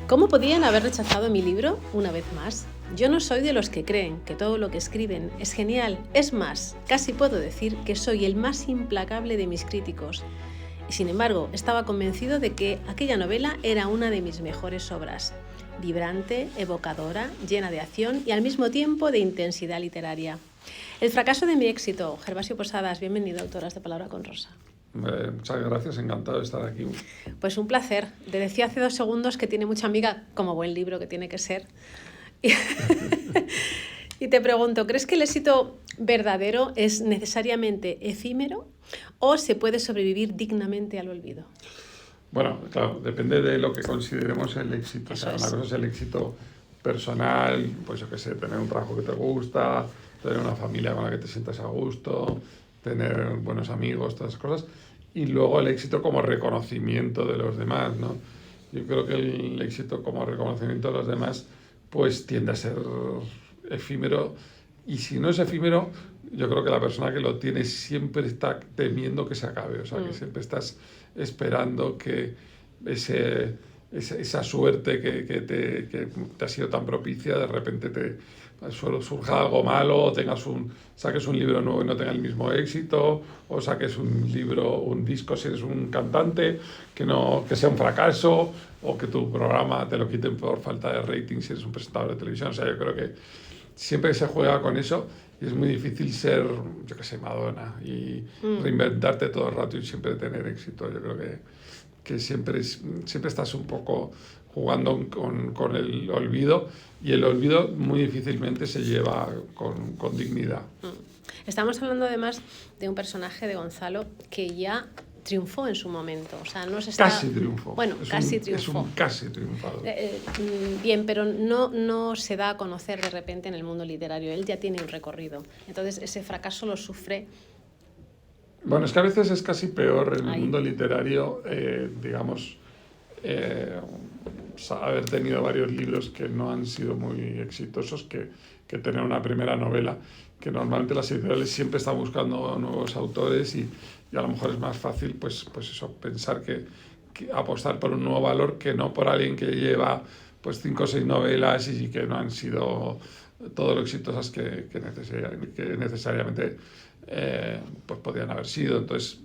¿Cómo podían haber rechazado mi libro una vez más? Yo no soy de los que creen que todo lo que escriben es genial. Es más, casi puedo decir que soy el más implacable de mis críticos. Y sin embargo, estaba convencido de que aquella novela era una de mis mejores obras. Vibrante, evocadora, llena de acción y al mismo tiempo de intensidad literaria. El fracaso de mi éxito. Gervasio Posadas, bienvenido a Autoras de Palabra con Rosa. Muchas gracias, encantado de estar aquí. Pues un placer. Te decía hace 2 segundos que tiene mucha amiga, como buen libro que tiene que ser. Y te pregunto, ¿crees que el éxito verdadero es necesariamente efímero o se puede sobrevivir dignamente al olvido? Bueno, claro, depende de lo que consideremos el éxito. Eso O sea, es. una cosa es el éxito personal, pues yo qué sé, tener un trabajo que te gusta, tener una familia con la que te sientas a gusto, tener buenos amigos, todas esas cosas. Y luego el éxito como reconocimiento de los demás, ¿no? Yo creo que el éxito como reconocimiento de los demás pues tiende a ser efímero, y si no es efímero, yo creo que la persona que lo tiene siempre está temiendo que se acabe, o sea, que siempre estás esperando que esa suerte que te ha sido tan propicia, de repente surja algo malo, o saques un libro nuevo y no tenga el mismo éxito, o saques un disco si eres un cantante, que sea un fracaso, o que tu programa te lo quiten por falta de rating si eres un presentador de televisión. O sea, yo creo que siempre se juega con eso y es muy difícil ser, yo qué sé, Madonna y reinventarte todo el rato y siempre tener éxito. Yo creo que siempre estás un poco jugando con el olvido, y el olvido muy difícilmente se lleva con dignidad. Estamos hablando además de un personaje de Gonzalo que ya triunfó en su momento, o sea, no se está... Casi triunfó. Bueno, casi triunfó. Es un casi triunfador. Bien, pero no se da a conocer de repente en el mundo literario. Él ya tiene un recorrido. Entonces, ese fracaso lo sufre. Bueno, es que a veces es casi peor en el Ahí. mundo literario, digamos, haber tenido varios libros que no han sido muy exitosos que tener una primera novela, que normalmente las editoriales siempre están buscando nuevos autores, y a lo mejor es más fácil pues eso, pensar que apostar por un nuevo valor que no por alguien que lleva pues 5 o 6 novelas y que no han sido todo lo exitosas que necesariamente pues podían haber sido. Entonces,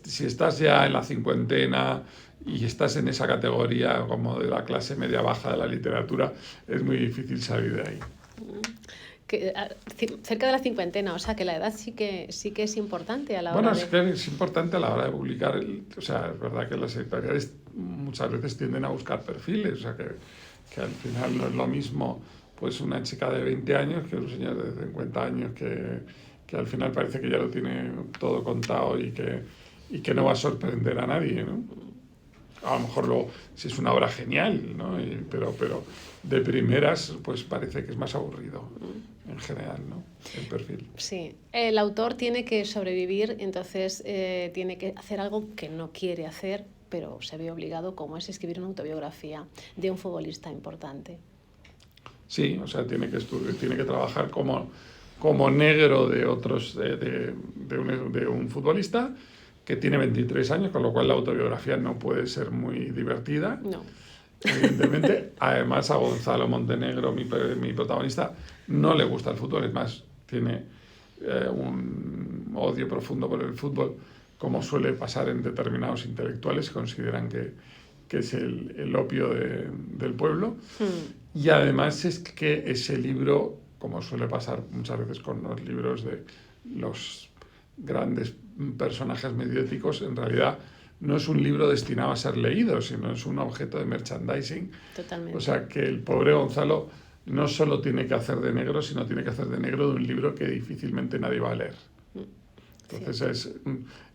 si estás ya en la cincuentena y estás en esa categoría como de la clase media baja de la literatura, es muy difícil salir de ahí. Cerca de la cincuentena, o sea que la edad sí que es importante a la hora Bueno, de... es que es importante a la hora de publicar. O sea, es verdad que las editoriales muchas veces tienden a buscar perfiles, o sea que al final no es lo mismo pues una chica de 20 años que un señor de 50 años que al final parece que ya lo tiene todo contado y que no va a sorprender a nadie, ¿no? A lo mejor luego, si es una obra genial, ¿no? Pero de primeras pues parece que es más aburrido en general, ¿no? El perfil. Sí, el autor tiene que sobrevivir, entonces tiene que hacer algo que no quiere hacer, pero se ve obligado, como es escribir una autobiografía de un futbolista importante. Sí, o sea, tiene que trabajar como negro de un futbolista que tiene 23 años, con lo cual la autobiografía no puede ser muy divertida. No. Evidentemente, además a Gonzalo Montenegro, mi protagonista, no le gusta el fútbol, es más, tiene un odio profundo por el fútbol, como suele pasar en determinados intelectuales, consideran que es el opio del pueblo. Y además es que ese libro, como suele pasar muchas veces con los libros de los grandes personajes mediáticos, en realidad no es un libro destinado a ser leído, sino es un objeto de merchandising. Totalmente. O sea que el pobre Gonzalo no solo tiene que hacer de negro, sino tiene que hacer de negro de un libro que difícilmente nadie va a leer. Entonces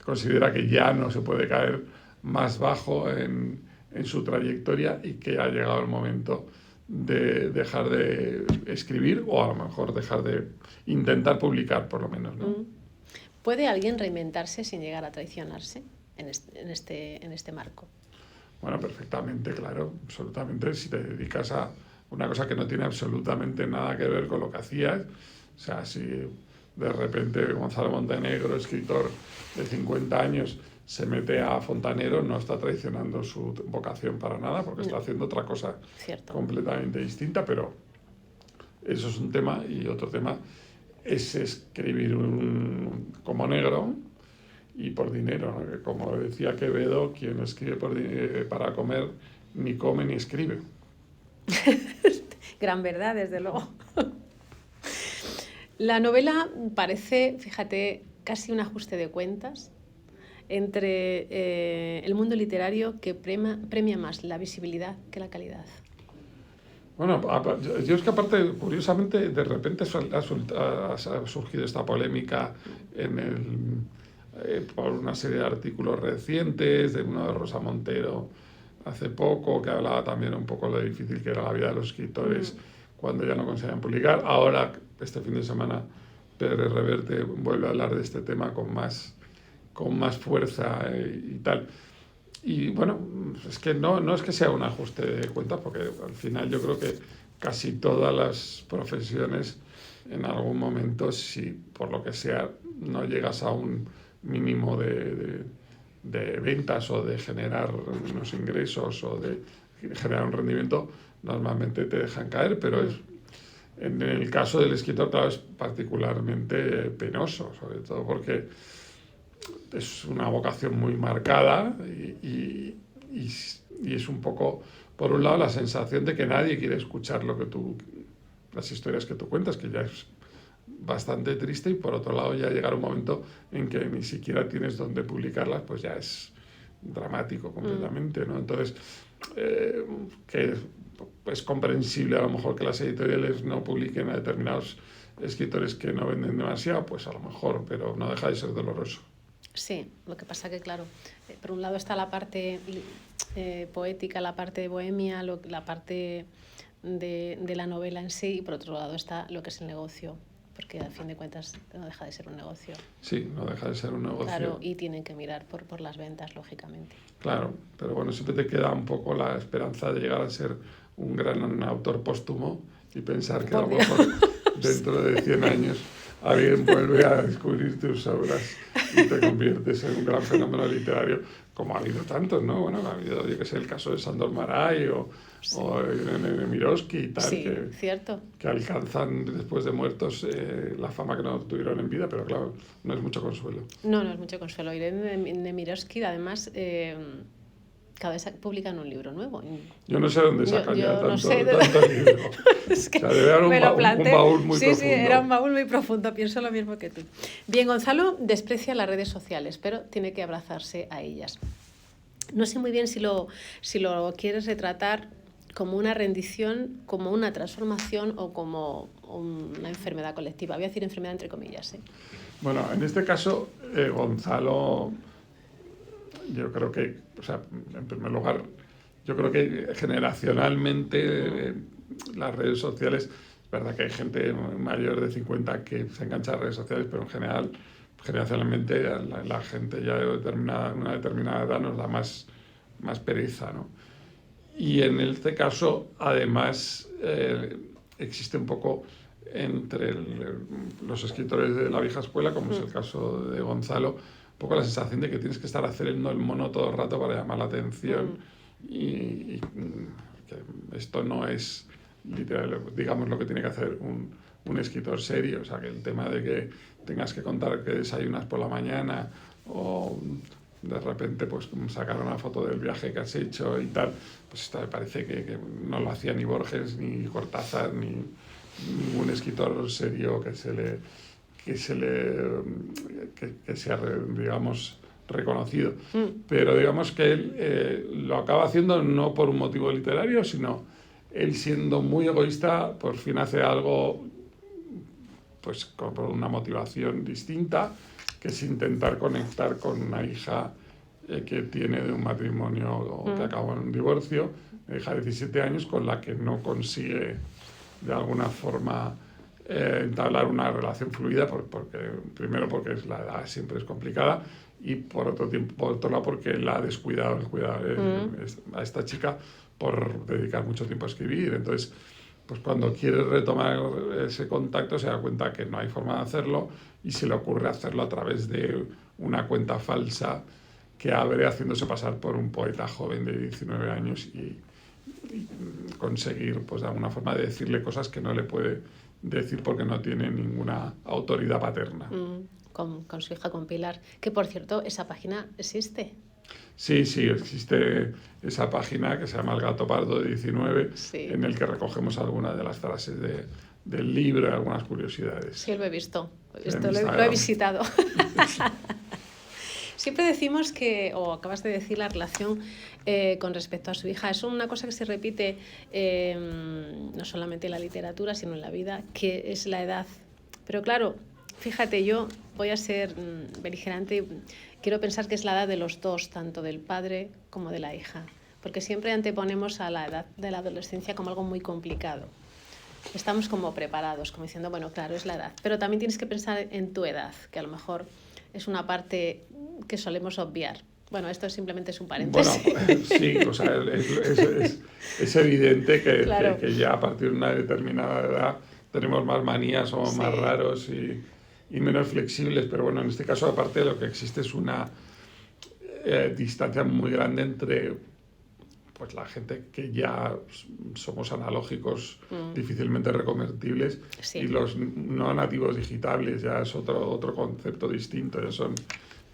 considera que ya no se puede caer más bajo en su trayectoria y que ha llegado el momento de dejar de escribir, o a lo mejor dejar de intentar publicar, por lo menos, ¿no? ¿Puede alguien reinventarse sin llegar a traicionarse en este marco? Bueno, perfectamente, claro, absolutamente. Si te dedicas a una cosa que no tiene absolutamente nada que ver con lo que hacías, o sea, si de repente Gonzalo Montenegro, escritor de 50 años, se mete a fontanero, no está traicionando su vocación para nada, porque está haciendo otra cosa completamente distinta, pero eso es un tema. Y otro tema es escribir como negro y por dinero, ¿no? Que como decía Quevedo, quien escribe para comer ni come ni escribe. Gran verdad, desde luego. La novela parece, fíjate, casi un ajuste de cuentas entre el mundo literario que premia más la visibilidad que la calidad. Bueno, yo es que aparte, curiosamente, de repente ha surgido esta polémica por una serie de artículos recientes, de uno de Rosa Montero hace poco, que hablaba también un poco de lo difícil que era la vida de los escritores cuando ya no conseguían publicar. Ahora, este fin de semana, Pedro Reverte vuelve a hablar de este tema con más fuerza y tal. Y bueno, es que no es que sea un ajuste de cuentas, porque al final yo creo que casi todas las profesiones en algún momento, si por lo que sea no llegas a un mínimo de ventas o de generar unos ingresos o de generar un rendimiento, normalmente te dejan caer, pero en el caso del escritor, claro, es particularmente penoso, sobre todo porque es una vocación muy marcada y es un poco, por un lado, la sensación de que nadie quiere escuchar las historias que tú cuentas, que ya es bastante triste, y por otro lado ya llegar un momento en que ni siquiera tienes dónde publicarlas, pues ya es dramático completamente, ¿no? Entonces, que es comprensible a lo mejor que las editoriales no publiquen a determinados escritores que no venden demasiado, pues a lo mejor, pero no deja de ser doloroso. Sí, lo que pasa que, claro, por un lado está la parte poética, la parte de bohemia, la parte de la novela en sí, y por otro lado está lo que es el negocio, porque a fin de cuentas no deja de ser un negocio. Sí, no deja de ser un negocio. Claro, y tienen que mirar por las ventas, lógicamente. Claro, pero bueno, siempre te queda un poco la esperanza de llegar a ser un gran autor póstumo y pensar que a lo mejor dentro de 100 años alguien vuelve a descubrir tus obras y te conviertes en un gran fenómeno literario, como ha habido tantos, ¿no? Bueno, ha habido, yo que sé, el caso de Sándor Márai o Nemirovsky y tal, sí, cierto, que alcanzan después de muertos la fama que no tuvieron en vida, pero claro, no es mucho consuelo. No es mucho consuelo. Irene Nemirovsky, además, cada vez publican un libro nuevo. Yo no sé dónde sacan tanto libro. Es que o sea, debe haber un baúl muy profundo. Sí, era un baúl muy profundo, pienso lo mismo que tú. Bien, Gonzalo desprecia las redes sociales, pero tiene que abrazarse a ellas. No sé muy bien si lo quieres retratar como una rendición, como una transformación o como una enfermedad colectiva. Voy a decir enfermedad entre comillas. Bueno, en este caso, Gonzalo, yo creo que, o sea, en primer lugar, yo creo que generacionalmente las redes sociales, es verdad que hay gente mayor de 50 que se engancha a redes sociales, pero en general, generacionalmente, la gente ya de una determinada edad nos da más pereza, ¿no? Y en este caso, además, existe un poco entre los escritores de la vieja escuela, como es el caso de Gonzalo, un poco la sensación de que tienes que estar haciendo el mono todo el rato para llamar la atención y que esto no es literal, digamos, lo que tiene que hacer un escritor serio. O sea, que el tema de que tengas que contar que desayunas por la mañana o de repente pues sacar una foto del viaje que has hecho y tal, pues esto me parece que no lo hacía ni Borges, ni Cortázar, ni ningún escritor serio que sea, digamos, reconocido. Pero digamos que él lo acaba haciendo no por un motivo literario, sino él siendo muy egoísta, por fin hace algo pues por una motivación distinta, que es intentar conectar con una hija que tiene de un matrimonio que acabó en un divorcio, una hija de 17 años con la que no consigue de alguna forma entablar una relación fluida, primero porque la edad siempre es complicada y por otro lado porque la ha descuidado a esta chica por dedicar mucho tiempo a escribir. Entonces, pues cuando quiere retomar ese contacto se da cuenta que no hay forma de hacerlo y se le ocurre hacerlo a través de una cuenta falsa que abre haciéndose pasar por un poeta joven de 19 años y conseguir, pues de alguna forma, de decirle cosas que no le puede decir porque no tiene ninguna autoridad paterna. Con su hija, con Pilar. Que, por cierto, esa página existe. Sí, existe esa página que se llama El Gato Pardo de 19, sí. En el que recogemos algunas de las frases del libro y algunas curiosidades. Sí, lo he visto. Lo he visitado. Siempre decimos que, o acabas de decir, la relación con respecto a su hija. Es una cosa que se repite no solamente en la literatura, sino en la vida, que es la edad. Pero claro, fíjate, yo voy a ser beligerante. Quiero pensar que es la edad de los dos, tanto del padre como de la hija. Porque siempre anteponemos a la edad de la adolescencia como algo muy complicado. Estamos como preparados, como diciendo, bueno, claro, es la edad. Pero también tienes que pensar en tu edad, que a lo mejor es una parte que solemos obviar. Bueno, esto simplemente es un paréntesis. Bueno, sí, o sea, es evidente que, claro. que ya a partir de una determinada edad tenemos más manías, somos más raros y menos flexibles, pero bueno, en este caso, aparte de lo que existe es una distancia muy grande entre pues la gente que ya somos analógicos, difícilmente reconvertibles, y los no nativos digitales, ya es otro concepto distinto, ya son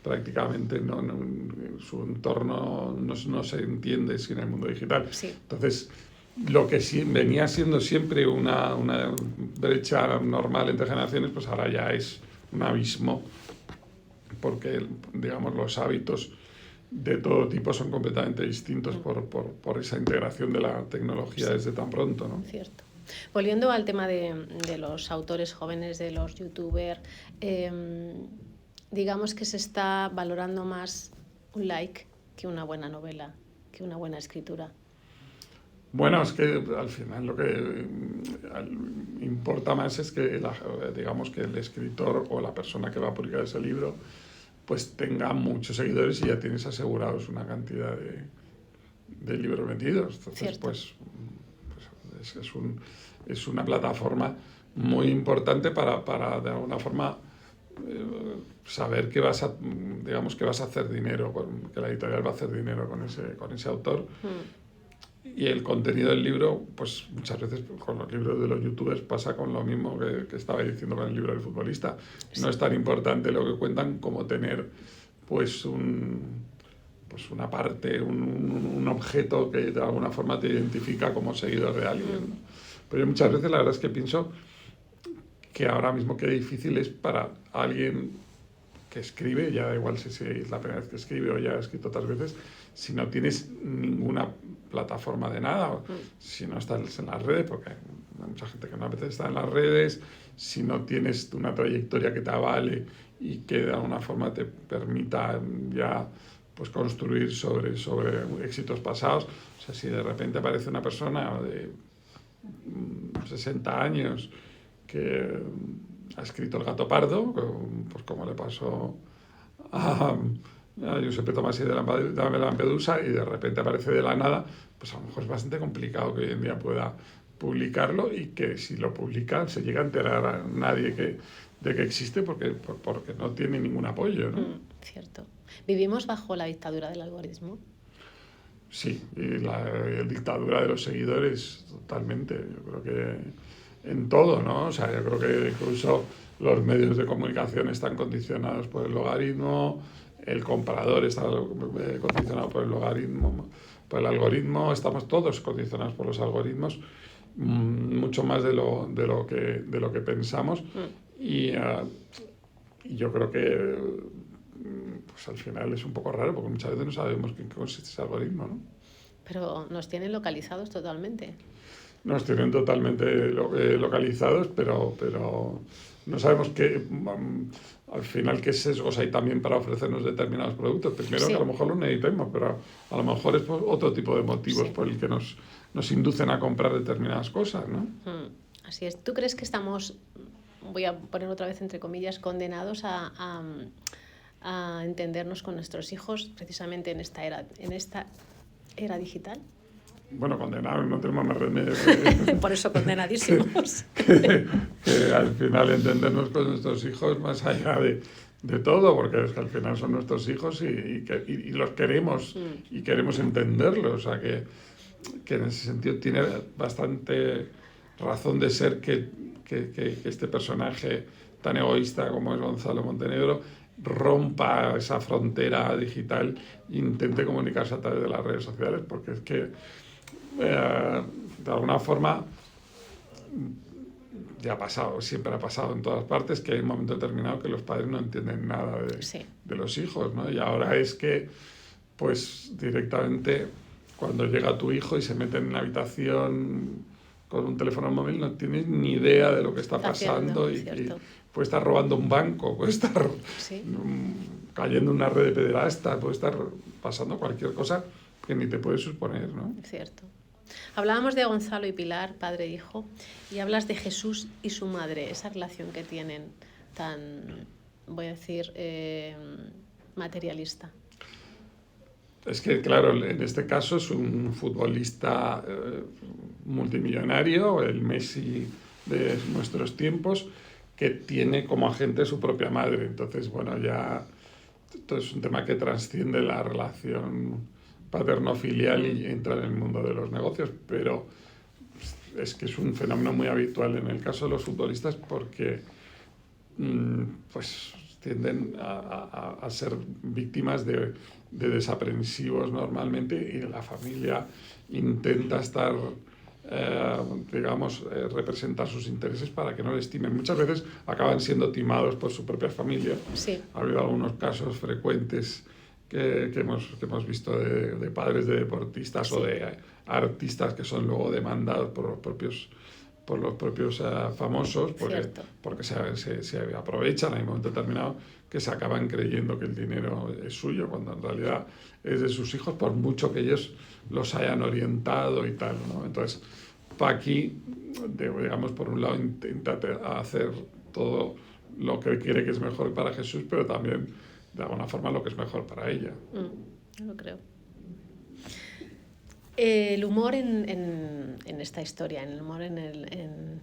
prácticamente, su entorno no se entiende sin el mundo digital. Sí. Entonces, lo que venía siendo siempre una brecha normal entre generaciones, pues ahora ya es un abismo, porque, digamos, los hábitos de todo tipo son completamente distintos por esa integración de la tecnología desde tan pronto, ¿no? Cierto. Volviendo al tema de los autores jóvenes, de los youtubers, digamos que se está valorando más un like que una buena novela, que una buena escritura. Bueno, es que al final lo que importa más es que, digamos, que el escritor o la persona que va a publicar ese libro pues tenga muchos seguidores y ya tienes asegurados una cantidad de libros vendidos. Entonces, pues es una plataforma muy importante para de alguna forma saber que vas a hacer dinero, que la editorial va a hacer dinero con ese autor. Y el contenido del libro, pues muchas veces con los libros de los youtubers pasa con lo mismo que estaba diciendo con el libro del futbolista. Sí. No es tan importante lo que cuentan como tener pues una parte, un objeto que de alguna forma te identifica como seguidor de alguien, ¿no? Pero yo muchas veces la verdad es que pienso que ahora mismo qué difícil es para alguien que escribe, ya da igual si es la primera vez que escribe o ya ha escrito otras veces, si no tienes ninguna plataforma de nada, si no estás en las redes, porque hay mucha gente que no a veces está en las redes, si no tienes una trayectoria que te avale y que de alguna forma te permita ya pues construir sobre éxitos pasados. O sea, si de repente aparece una persona de 60 años que ha escrito El Gato Pardo, pues como le pasó a Giuseppe Tomasi de Lampedusa, y de repente aparece de la nada, pues a lo mejor es bastante complicado que hoy en día pueda publicarlo, y que si lo publica se llega a enterar a nadie de que existe porque no tiene ningún apoyo, ¿no? Cierto. ¿Vivimos bajo la dictadura del algoritmo? Sí, y la dictadura de los seguidores totalmente. Yo creo que en todo, ¿no? O sea, yo creo que incluso los medios de comunicación están condicionados por el logaritmo, el comprador está condicionado por el logaritmo, por el algoritmo, estamos todos condicionados por los algoritmos, mucho más de lo que pensamos. Y yo creo que pues al final es un poco raro porque muchas veces no sabemos en qué consiste ese algoritmo, ¿no? Pero nos tienen localizados totalmente. Nos tienen totalmente localizados, pero no sabemos al final qué sesgos hay también para ofrecernos determinados productos. Primero, sí, que a lo mejor los necesitamos, pero a lo mejor es por otro tipo de motivos, sí, por el que nos inducen a comprar determinadas cosas, ¿no? Así es. ¿Tú crees que estamos, voy a poner otra vez entre comillas, condenados a entendernos con nuestros hijos precisamente en esta era digital? Bueno, condenados, no tenemos más remedio. Por eso condenadísimos. que al final entendernos con nuestros hijos, más allá de todo, porque es que al final son nuestros hijos y los queremos y queremos entenderlos. O sea, que en ese sentido tiene bastante razón de ser que este personaje tan egoísta como es Gonzalo Montenegro rompa esa frontera digital e intente comunicarse a través de las redes sociales, porque es que de alguna forma ya ha pasado, siempre ha pasado en todas partes, que hay un momento determinado que los padres no entienden nada de los hijos, ¿no? Y ahora es que, pues directamente, cuando llega tu hijo y se mete en una habitación con un teléfono móvil, no tienes ni idea de lo que está pasando y puede estar robando un banco, puede estar cayendo en una red de pederastas, puede estar pasando cualquier cosa que ni te puedes suponer, ¿no? Cierto. Hablábamos de Gonzalo y Pilar, padre e hijo, y hablas de Jesús y su madre, esa relación que tienen tan, voy a decir, materialista. Es que, claro, en este caso es un futbolista multimillonario, el Messi de nuestros tiempos, que tiene como agente su propia madre. Entonces, bueno, ya esto es un tema que trasciende la relación paterno-filial y entra en el mundo de los negocios, pero es que es un fenómeno muy habitual en el caso de los futbolistas porque pues tienden a ser víctimas de desaprensivos normalmente y la familia intenta estar, representar sus intereses para que no les timen. Muchas veces acaban siendo timados por su propia familia. Sí. Ha habido algunos casos frecuentes que hemos visto de padres de deportistas o de artistas que son luego demandados por los propios famosos porque se aprovechan en un momento determinado, que se acaban creyendo que el dinero es suyo cuando en realidad es de sus hijos, por mucho que ellos los hayan orientado y tal, ¿no? Entonces, Paqui, digamos, por un lado intenta hacer todo lo que quiere que es mejor para Jesús, pero también de alguna forma lo que es mejor para ella. Lo creo. El humor en esta historia, el humor en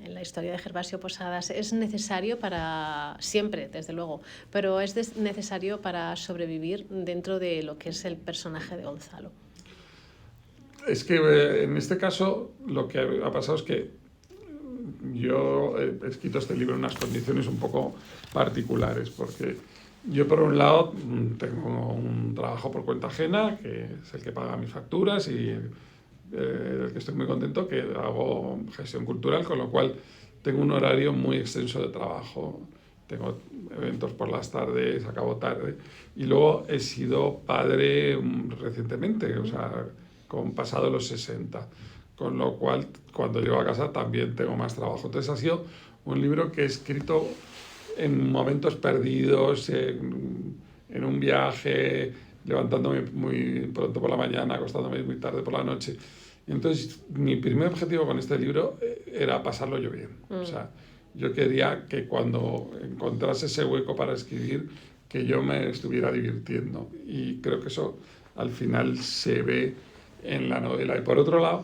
la historia de Gervasio Posadas es necesario para siempre, desde luego, pero es necesario para sobrevivir dentro de lo que es el personaje de Gonzalo. Es que en este caso lo que ha pasado es que yo he escrito este libro en unas condiciones un poco particulares, porque yo por un lado tengo un trabajo por cuenta ajena, que es el que paga mis facturas y del que estoy muy contento, que hago gestión cultural, con lo cual tengo un horario muy extenso de trabajo. Tengo eventos por las tardes, acabo tarde. Y luego he sido padre recientemente, o sea, pasado los 60. Con lo cual, cuando llego a casa también tengo más trabajo. Entonces ha sido un libro que he escrito en momentos perdidos, en un viaje, levantándome muy pronto por la mañana, acostándome muy tarde por la noche. Y entonces mi primer objetivo con este libro era pasarlo yo bien. O sea, yo quería que cuando encontrase ese hueco para escribir, que yo me estuviera divirtiendo. Y creo que eso al final se ve en la novela. Y por otro lado,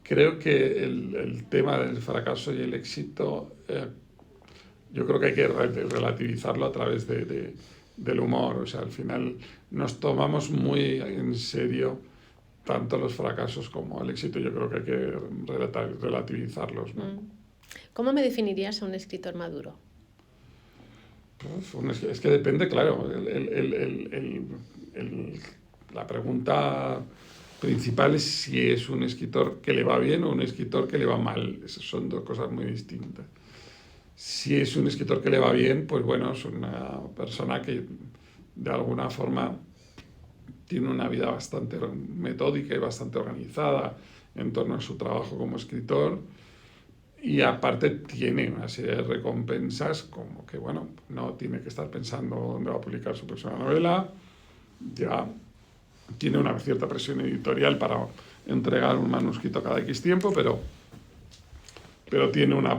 creo que el tema del fracaso y el éxito, yo creo que hay que relativizarlo a través del humor. O sea, al final nos tomamos muy en serio tanto los fracasos como el éxito. Yo creo que hay que relativizarlos, ¿no? ¿Cómo me definirías a un escritor maduro? Pues, es que depende, claro. La pregunta principal es si es un escritor que le va bien o un escritor que le va mal. Esas son dos cosas muy distintas. Si es un escritor que le va bien, pues bueno, es una persona que de alguna forma tiene una vida bastante metódica y bastante organizada en torno a su trabajo como escritor, y aparte tiene una serie de recompensas, como que bueno, no tiene que estar pensando dónde va a publicar su próxima novela, ya tiene una cierta presión editorial para entregar un manuscrito cada X tiempo, pero tiene una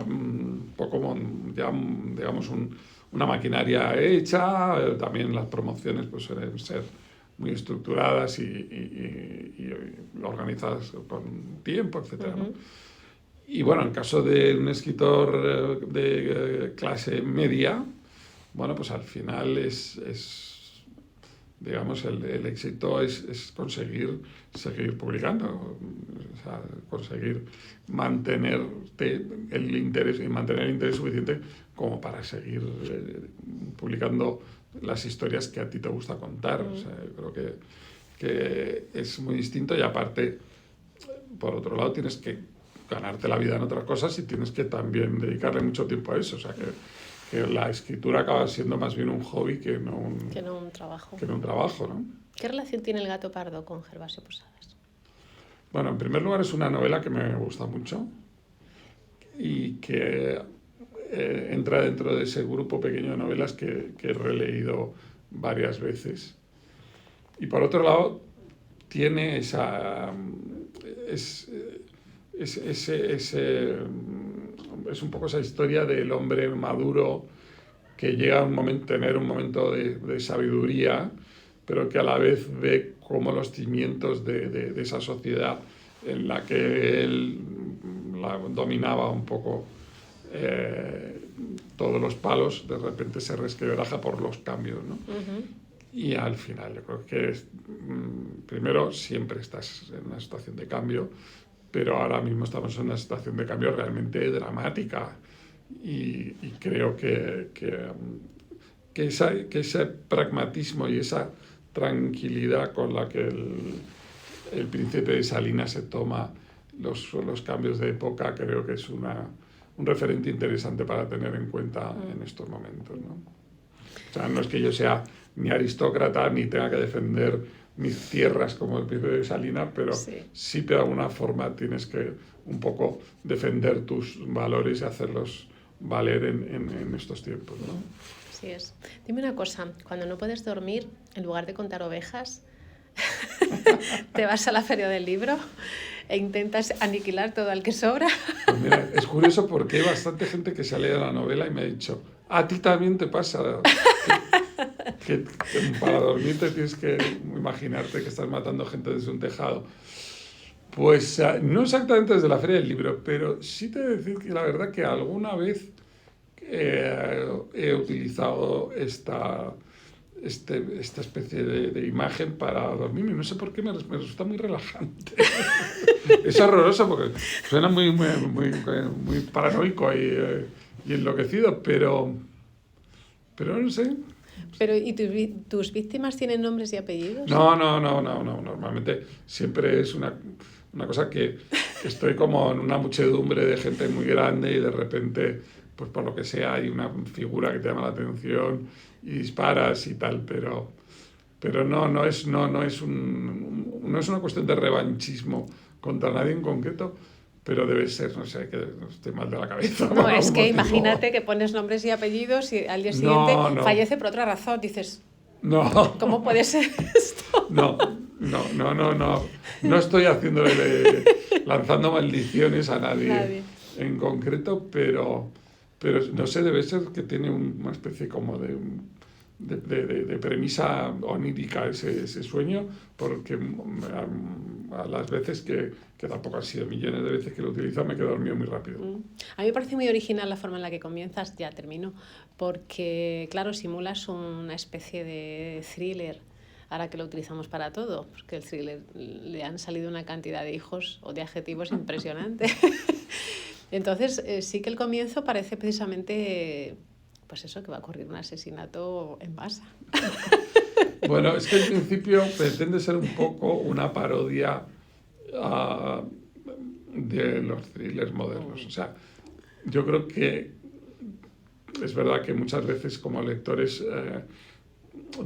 maquinaria hecha. También las promociones pues suelen ser muy estructuradas y organizadas con tiempo, etc. ¿no? Y bueno, en caso de un escritor de clase media, bueno, pues al final digamos, el éxito es conseguir seguir publicando, o sea, conseguir mantenerte el interés y mantener el interés suficiente como para seguir publicando las historias que a ti te gusta contar. O sea, yo creo que es muy distinto y aparte, por otro lado, tienes que ganarte la vida en otras cosas y tienes que también dedicarle mucho tiempo a eso. O sea, que la escritura acaba siendo más bien un hobby que no un trabajo. Que no un trabajo, ¿no? ¿Qué relación tiene El gato pardo con Gervasio Posadas? Bueno, en primer lugar es una novela que me gusta mucho y que entra dentro de ese grupo pequeño de novelas que he releído varias veces. Y por otro lado, tiene esa... es un poco esa historia del hombre maduro que llega a tener un momento de sabiduría, pero que a la vez ve como los cimientos de esa sociedad en la que él dominaba un poco todos los palos, de repente se resquebraja por los cambios, ¿no? Y al final yo creo que primero siempre estás en una situación de cambio, pero ahora mismo estamos en una situación de cambio realmente dramática y creo que ese pragmatismo y esa tranquilidad con la que el príncipe de Salinas se toma los cambios de época, creo que es un referente interesante para tener en cuenta en estos momentos, ¿no? O sea, no es que yo sea ni aristócrata ni tenga que defender mis tierras como el príncipe de Salinas, pero sí de alguna forma tienes que un poco defender tus valores y hacerlos valer en estos tiempos, ¿no? Así es. Dime una cosa, cuando no puedes dormir, en lugar de contar ovejas, te vas a la feria del libro e intentas aniquilar todo al que sobra. Pues mira, es curioso porque hay bastante gente que se ha leído la novela y me ha dicho, a ti también te pasa que para dormir te tienes que imaginarte que estás matando gente desde un tejado. Pues no exactamente desde la feria del libro, pero sí te voy a decir que la verdad que alguna vez he utilizado esta especie de imagen para dormirme. No sé por qué me resulta muy relajante. Es horroroso porque suena muy paranoico y enloquecido, pero no sé. Pero, ¿y tus víctimas tienen nombres y apellidos? No. Normalmente siempre es una cosa que estoy como en una muchedumbre de gente muy grande y de repente, pues por lo que sea, hay una figura que te llama la atención y disparas y tal, pero no es una cuestión de revanchismo contra nadie en concreto, pero debe ser, no sé, que estoy mal de la cabeza. No, es que imagínate que pones nombres y apellidos y al día siguiente fallece por otra razón. Dices, ¿cómo puede ser esto? No estoy lanzando maldiciones a nadie en concreto, pero no sé, debe ser que tiene una especie como de premisa onírica ese sueño, porque a las veces que tampoco han sido millones de veces que lo he utilizado, me quedo dormido muy rápido. A mí me parece muy original la forma en la que comienzas, ya termino, porque claro, simulas una especie de thriller, ahora que lo utilizamos para todo, porque el thriller le han salido una cantidad de hijos o de adjetivos impresionante. Entonces sí que el comienzo parece precisamente, pues eso, que va a ocurrir un asesinato en masa. Bueno, es que al principio pretende ser un poco una parodia de los thrillers modernos. O sea, yo creo que es verdad que muchas veces como lectores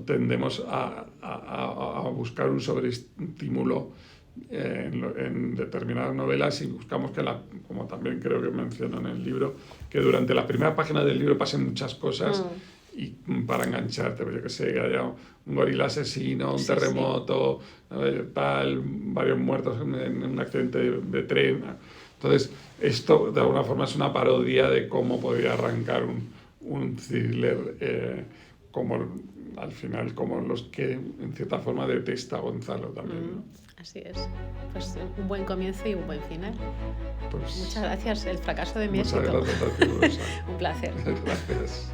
tendemos a buscar un sobreestímulo en determinadas novelas y buscamos que, como también creo que menciono en el libro, que durante las primeras páginas del libro pasen muchas cosas y para engancharte, yo que sé, que haya un gorila asesino, un terremoto, varios muertos en un accidente de tren. Entonces, esto de alguna forma es una parodia de cómo podría arrancar un thriller como al final, como los que en cierta forma detesta Gonzalo también, ¿no? Así es. Pues un buen comienzo y un buen final. Pues, muchas gracias. El fracaso de mi éxito. Muchas gracias a ti, Rosa. Un placer. Gracias.